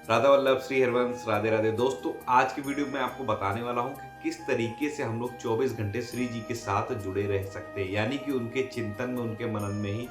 राधा वल्लभ श्री हरवंश राधे राधे। दोस्तों, आज की वीडियो में आपको बताने वाला हूं कि किस तरीके से हम लोग 24 घंटे श्री जी के साथ जुड़े रह सकते हैं, यानी कि उनके चिंतन में, उनके मनन में ही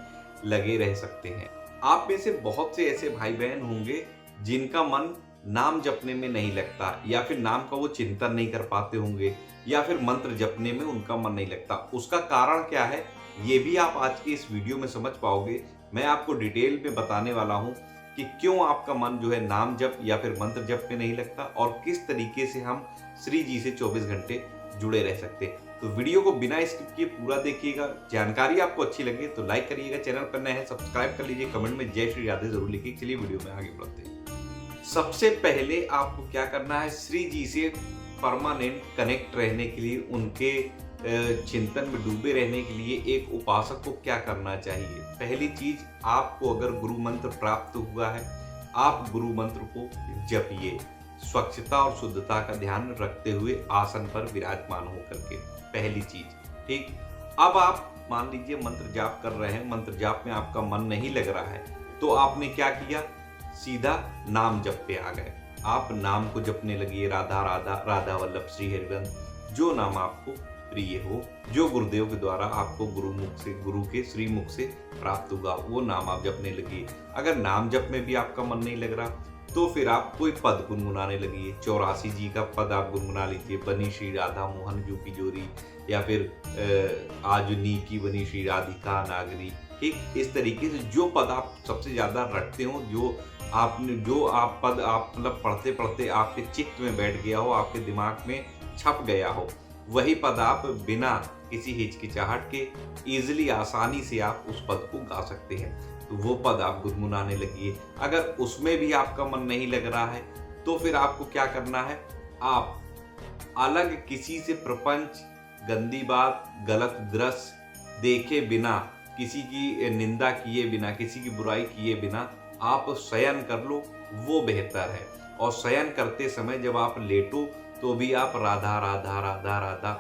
लगे रह सकते हैं। आप में से बहुत से ऐसे भाई बहन होंगे जिनका मन नाम जपने में नहीं लगता, या फिर नाम का वो चिंतन नहीं कर पाते होंगे, या फिर मंत्र जपने में उनका मन नहीं लगता। उसका कारण क्या है, ये भी आप आज की इस वीडियो में समझ पाओगे। मैं आपको डिटेल में बताने वाला हूं कि क्यों आपका मन जो है नाम जप या फिर मंत्र जप में नहीं लगता, और किस तरीके से हम श्री जी से 24 घंटे जुड़े रह सकते हैं। तो वीडियो को बिना स्किप किए पूरा देखिएगा। जानकारी आपको अच्छी लगे तो लाइक करिएगा, चैनल पर नए हैं सब्सक्राइब कर लीजिए, कमेंट में जय श्री राधे जरूर लिखिए। चलिए वीडियो में आगे बढ़ते हैं। सबसे पहले आपको क्या करना है, श्री जी से परमानेंट कनेक्ट रहने के लिए, उनके चिंतन में डूबे रहने के लिए एक उपासक को क्या करना चाहिए। पहली चीज, आपको अगर गुरु मंत्र प्राप्त हुआ है, आप गुरु मंत्र को जपिए, स्वच्छता और शुद्धता का ध्यान रखते हुए आसन पर विराजमान होकर के। पहली चीज, ठीक। अब आप मान लीजिए मंत्र जाप कर रहे हैं, मंत्र जाप में आपका मन नहीं लग रहा है, तो आपने क्या किया, सीधा नाम जप पे आ गए। आप नाम को जपने लगिए, राधा राधा राधा वल्लभ श्री हरिवंश, जो नाम आपको प्रिय हो, जो गुरुदेव के द्वारा आपको गुरु के श्री मुख से प्राप्त होगा, वो नाम आप जपने लगिए। अगर नाम जप में भी आपका मन नहीं लग रहा, तो फिर आप कोई पद गुनगुनाने लगिए। 84 जी का पद आप गुनगुना लीजिए, बनी श्री राधा मोहन जू की जोरी, या फिर आजुनी की बनी श्री राधिका नागरी। ठीक, इस तरीके से जो पद आप सबसे ज्यादा रटते हो, जो आप पद आप मतलब पढ़ते पढ़ते आपके चित्त में बैठ गया हो, आपके दिमाग में छप गया हो, वही पद आप बिना किसी हिचकिचाहट के इजीली, आसानी से आप उस पद को गा सकते हैं। तो वो पद आप गुनगुनाने लगिए। अगर उसमें भी आपका मन नहीं लग रहा है, तो फिर आपको क्या करना है, आप अलग किसी से प्रपंच, गंदी बात, गलत दृश्य देखे बिना, किसी की निंदा किए बिना, किसी की बुराई किए बिना आप शयन कर लो, वो बेहतर है। और शयन करते समय जब आप लेटो, तो भी आप राधा राधा राधा राधा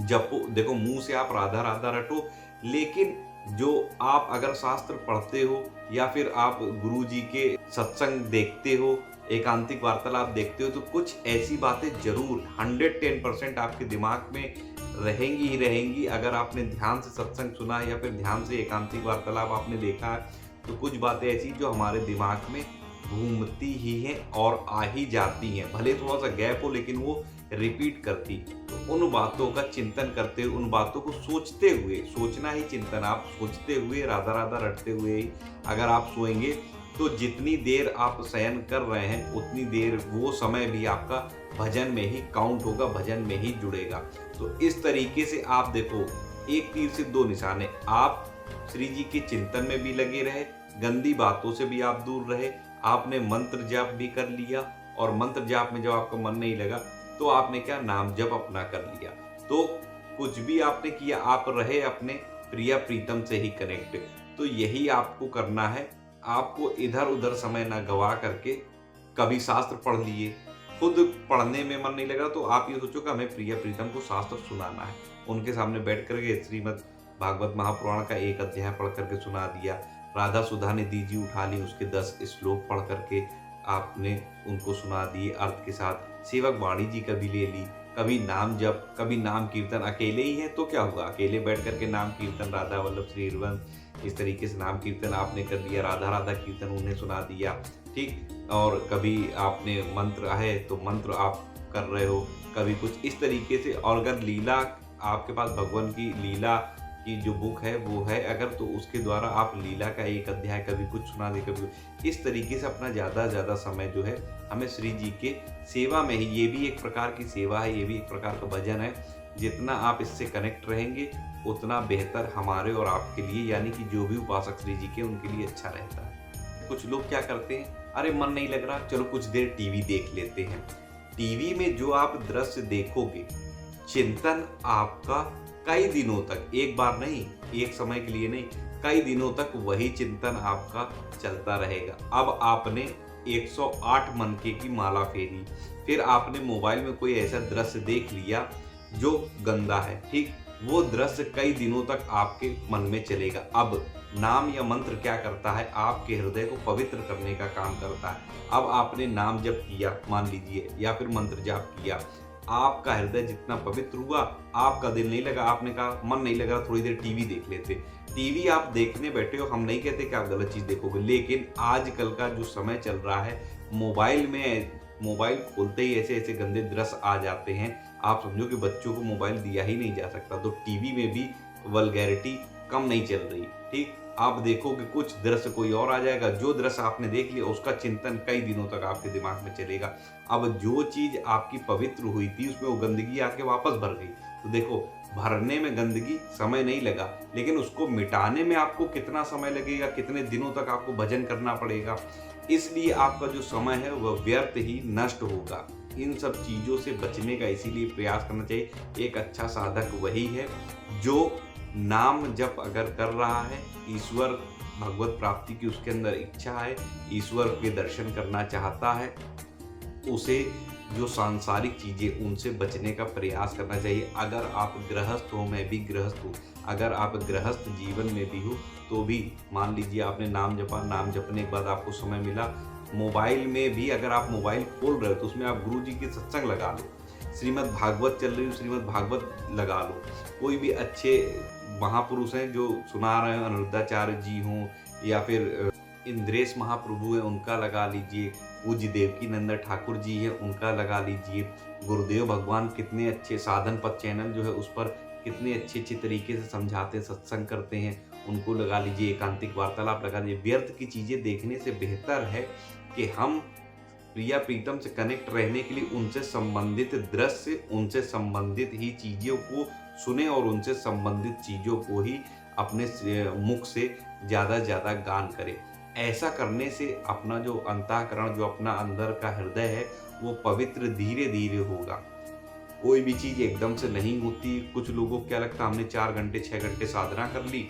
जपो। देखो, मुंह से आप राधा राधा रटो, लेकिन जो आप अगर शास्त्र पढ़ते हो, या फिर आप गुरु जी के सत्संग देखते हो, एकांतिक वार्तालाप देखते हो, तो कुछ ऐसी बातें जरूर 110% आपके दिमाग में रहेंगी ही रहेंगी। अगर आपने ध्यान से सत्संग सुना है, या फिर ध्यान से एकांतिक वार्तालाप आपने देखा है, तो कुछ बातें ऐसी जो हमारे दिमाग में घूमती ही हैं और आ ही जाती हैं। भले थोड़ा सा गैप हो, लेकिन वो रिपीट करती। तो उन बातों का चिंतन करते हुए, उन बातों को सोचते हुए, सोचना ही चिंतन, आप सोचते हुए, राधा राधा रटते हुए ही अगर आप सोएंगे, तो जितनी देर आप शयन कर रहे हैं, उतनी देर वो समय भी आपका भजन में ही काउंट होगा, भजन में ही जुड़ेगा। तो इस तरीके से आप देखो, एक तीर से दो निशाने, आप श्री जी के चिंतन में भी लगे रहे, गंदी बातों से भी आप दूर रहे, आपने मंत्र जाप भी कर लिया, और मंत्र जाप में जब आपका मन नहीं लगा, तो आपने क्या, नाम जप अपना कर लिया। तो कुछ भी आपने किया, आप रहे अपने प्रिया प्रीतम से ही कनेक्ट। तो यही आपको करना है। आपको इधर उधर समय ना गवा करके, कभी शास्त्र पढ़ लिए, खुद पढ़ने में मन नहीं लगा, तो आप ये सोचो कि हमें प्रिया प्रीतम को शास्त्र सुनाना है। उनके सामने बैठ करके श्रीमद् भागवत महापुराण का एक अध्याय पढ़ करके सुना दिया, राधा सुधा ने दीजी उठा ली, उसके 10 श्लोक पढ़ करके आपने उनको सुना दिए अर्थ के साथ। सेवक वाणी जी कभी ले ली, कभी नाम जप, कभी नाम कीर्तन। अकेले ही है तो क्या हुआ, अकेले बैठ करके नाम कीर्तन, राधा वल्लभ श्री हरिवंश, इस तरीके से नाम कीर्तन आपने कर दिया, राधा राधा कीर्तन उन्हें सुना दिया। ठीक, और कभी आपने मंत्र है तो मंत्र आप कर रहे हो, कभी कुछ इस तरीके से। और अगर लीला, आपके पास भगवान की लीला की जो बुक है वो है अगर, तो उसके द्वारा आप लीला का एक अध्याय कभी कुछ सुना दे, कभी इस तरीके से अपना ज़्यादा समय जो है हमें श्री जी के सेवा में ही, ये भी एक प्रकार की सेवा है, ये भी एक प्रकार का भजन है। जितना आप इससे कनेक्ट रहेंगे, उतना बेहतर हमारे और आपके लिए, यानी कि जो भी उपासक श्री जी के, उनके लिए अच्छा रहता है। कुछ लोग क्या करते हैं, अरे मन नहीं लग रहा, चलो कुछ देर टीवी देख लेते हैं। टीवी में जो आप दृश्य देखोगे, चिंतन आपका कई दिनों तक, एक बार नहीं, एक समय के लिए नहीं, कई दिनों तक वही चिंतन आपका चलता रहेगा। अब आपने 108 मनके की माला फेरी, फिर आपने मोबाइल में कोई ऐसा दृश्य देख लिया जो गंदा है, ठीक, वो दृश्य कई दिनों तक आपके मन में चलेगा। अब नाम या मंत्र क्या करता है, आपके हृदय को पवित्र करने का काम करता है। अब आपने नाम जप किया मान लीजिए, या फिर मंत्र जाप किया, आपका हृदय जितना पवित्र हुआ, आपका दिल नहीं लगा, आपने कहा मन नहीं लगा, थोड़ी देर टीवी देख लेते। टीवी आप देखने बैठे हो, हम नहीं कहते कि आप गलत चीज़ देखोगे, लेकिन आजकल का जो समय चल रहा है, मोबाइल खोलते ही ऐसे ऐसे गंदे दृश्य आ जाते हैं, आप समझो कि बच्चों को मोबाइल दिया ही नहीं जा सकता। तो टीवी में भी वल्गैरिटी कम नहीं चल रही, ठीक। आप देखोगे कुछ दृश्य कोई और आ जाएगा, जो दृश्य आपने देख लिया उसका चिंतन कई दिनों तक आपके दिमाग में चलेगा। अब जो चीज आपकी पवित्र हुई थी उसमें वो गंदगी आके वापस भर गई। तो देखो, भरने में गंदगी समय नहीं लगा, लेकिन उसको मिटाने में आपको कितना समय लगेगा, कितने दिनों तक आपको भजन करना पड़ेगा। इसलिए आपका जो समय है वह व्यर्थ ही नष्ट होगा। इन सब चीज़ों से बचने का इसीलिए प्रयास करना चाहिए। एक अच्छा साधक वही है जो नाम जप अगर कर रहा है, ईश्वर भगवत प्राप्ति की उसके अंदर इच्छा है, ईश्वर के दर्शन करना चाहता है, उसे जो सांसारिक चीज़ें उनसे बचने का प्रयास करना चाहिए। अगर आप गृहस्थ हो, मैं भी गृहस्थ हूँ, अगर आप गृहस्थ जीवन में भी हो तो भी मान लीजिए आपने नाम जपा, नाम जपने के बाद आपको समय मिला, मोबाइल में भी अगर आप मोबाइल खोल रहे हो तो उसमें आप गुरु जी की सत्संग लगा लो, श्रीमद् भागवत चल रही हो, श्रीमद् भागवत लगा लो। कोई भी अच्छे महापुरुष हैं जो सुना रहे हैं, अनिरुद्धाचार्य जी हों या फिर इंद्रेश महाप्रभु हैं, उनका लगा लीजिए। पूज्य देवकी नंदन ठाकुर जी हैं, उनका लगा लीजिए। गुरुदेव भगवान कितने अच्छे साधन पथ चैनल जो है उस पर कितने अच्छे अच्छे तरीके से समझाते हैं, सत्संग करते हैं, उनको लगा लीजिए। एकांतिक वार्तालाप लगा लीजिए। व्यर्थ की चीज़ें देखने से बेहतर है कि हम प्रिया प्रीतम से कनेक्ट रहने के लिए उनसे संबंधित दृश्य, उनसे संबंधित ही चीज़ों को सुने और उनसे संबंधित चीज़ों को ही अपने मुख से ज़्यादा ज़्यादा गान करें। ऐसा करने से अपना जो अंतःकरण, जो अपना अंदर का हृदय है, वो पवित्र धीरे धीरे होगा। कोई भी चीज़ एकदम से नहीं होती। कुछ लोगों को क्या लगता है, हमने 4 घंटे 6 घंटे साधना कर ली,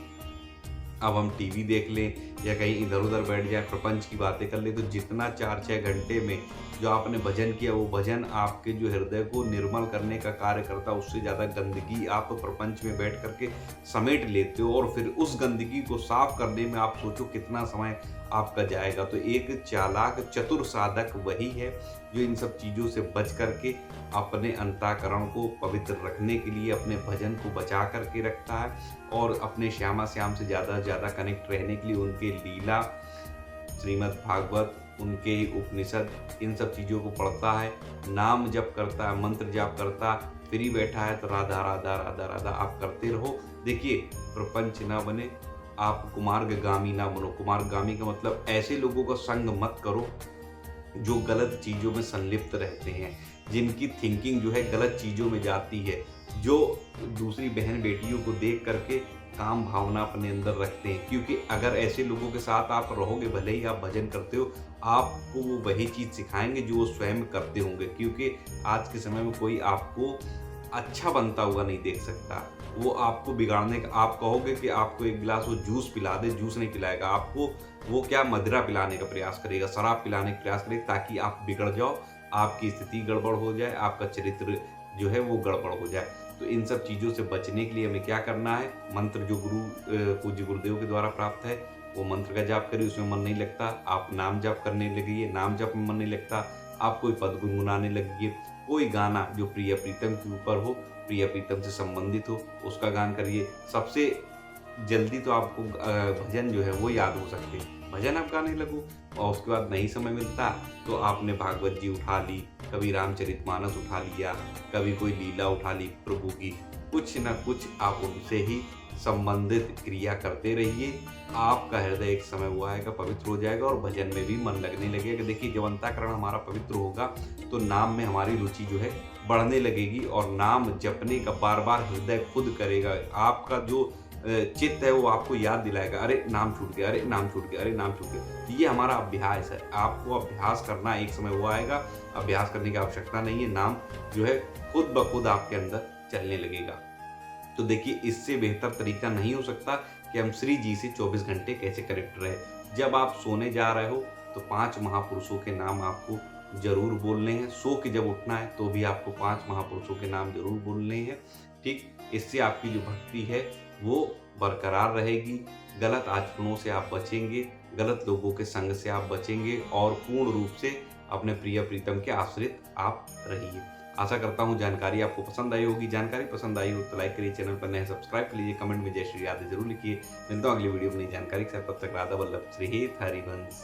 अब हम टीवी देख लें या कहीं इधर उधर बैठ जाए, प्रपंच की बातें कर लें, तो जितना 4-6 घंटे में जो आपने भजन किया, वो भजन आपके जो हृदय को निर्मल करने का कार्य करता है, उससे ज़्यादा गंदगी आप प्रपंच में बैठ करके समेट लेते हो, और फिर उस गंदगी को साफ करने में आप सोचो कितना समय आपका जाएगा। तो एक चालाक चतुर साधक वही है जो इन सब चीज़ों से बच करके अपने अंतःकरण को पवित्र रखने के लिए अपने भजन को बचा करके रखता है, और अपने श्यामा श्याम से ज़्यादा ज़्यादा कनेक्ट रहने के लिए उनके लीला, श्रीमद् भागवत, उनके ही उपनिषद, इन सब चीज़ों को पढ़ता है, नाम जप करता है, मंत्र जाप करता, फ्री बैठा है तो राधा राधा राधा राधा आप करते रहो। देखिए, प्रपंच ना बने, आप कुमार्गामी ना बनो। कुमार्गामी का मतलब ऐसे लोगों का संग मत करो जो गलत चीज़ों में संलिप्त रहते हैं, जिनकी थिंकिंग जो है गलत चीज़ों में जाती है, जो दूसरी बहन बेटियों को देख करके काम भावना अपने अंदर रखते हैं। क्योंकि अगर ऐसे लोगों के साथ आप रहोगे, भले ही आप भजन करते हो, आपको वो वही चीज़ सिखाएंगे जो वो स्वयं करते होंगे। क्योंकि आज के समय में कोई आपको अच्छा बनता हुआ नहीं देख सकता, वो आपको बिगाड़ने का, आप कहोगे कि आपको एक गिलास वो जूस पिला दे, जूस नहीं पिलाएगा आपको, वो क्या मदिरा पिलाने का प्रयास करेगा, शराब पिलाने का प्रयास करेगा, ताकि आप बिगड़ जाओ, आपकी स्थिति गड़बड़ हो जाए, आपका चरित्र जो है वो गड़बड़ हो जाए। तो इन सब चीज़ों से बचने के लिए हमें क्या करना है, मंत्र जो पूज्य गुरुदेव के द्वारा प्राप्त है, वो मंत्र का जाप करिए, उसमें मन नहीं लगता, आप नाम जाप करने लगिए, नाम जाप में मन नहीं लगता, आप कोई पद गुनगुनाने लगिए, कोई गाना जो प्रिय प्रीतम के ऊपर हो, प्रिय प्रीतम से संबंधित हो, उसका गान करिए। सबसे जल्दी तो आपको भजन जो है वो याद हो सकते हैं। भजन आप गाने लगो, और उसके बाद नहीं समय मिलता तो आपने भागवत जी उठा ली, कभी रामचरितमानस उठा लिया, कभी कोई लीला उठा ली प्रभु की, कुछ ना कुछ आप उनसे ही संबंधित क्रिया करते रहिए। आपका हृदय एक समय वो आएगा, पवित्र हो जाएगा, और भजन में भी मन लगने लगेगा। देखिए, जब अंतःकरण हमारा पवित्र होगा तो नाम में हमारी रुचि जो है बढ़ने लगेगी, और नाम जपने का बार बार हृदय खुद करेगा। आपका जो चित्त है वो आपको याद दिलाएगा, अरे नाम छूट गया, अरे नाम छूट गया, अरे नाम छूट गया। ये हमारा अभ्यास है, आपको अभ्यास करना, एक समय वो आएगा, अभ्यास करने की आवश्यकता नहीं है, नाम जो है खुद ब खुद आपके अंदर चलने लगेगा। तो देखिए, इससे बेहतर तरीका नहीं हो सकता कि हम श्री जी से 24 घंटे कैसे कनेक्ट रहे। जब आप सोने जा रहे हो तो 5 महापुरुषों के नाम आपको जरूर बोलने हैं। सो के जब उठना है तो भी आपको 5 महापुरुषों के नाम जरूर बोलने हैं। ठीक, इससे आपकी जो भक्ति है वो बरकरार रहेगी, गलत आचरणों से आप बचेंगे, गलत लोगों के संग से आप बचेंगे और पूर्ण रूप से अपने प्रिय प्रीतम के आश्रित आप रहिए। आशा करता हूँ जानकारी आपको पसंद आई होगी। जानकारी पसंद आई हो तो लाइक करिए, चैनल पर नए सब्सक्राइब कर लीजिए, कमेंट में जय श्री राधे जरूर लिखिए। मिलता हूँ अगली वीडियो में नई जानकारी के साथ, तब तक राधा वल्लभ श्री हरिवंश।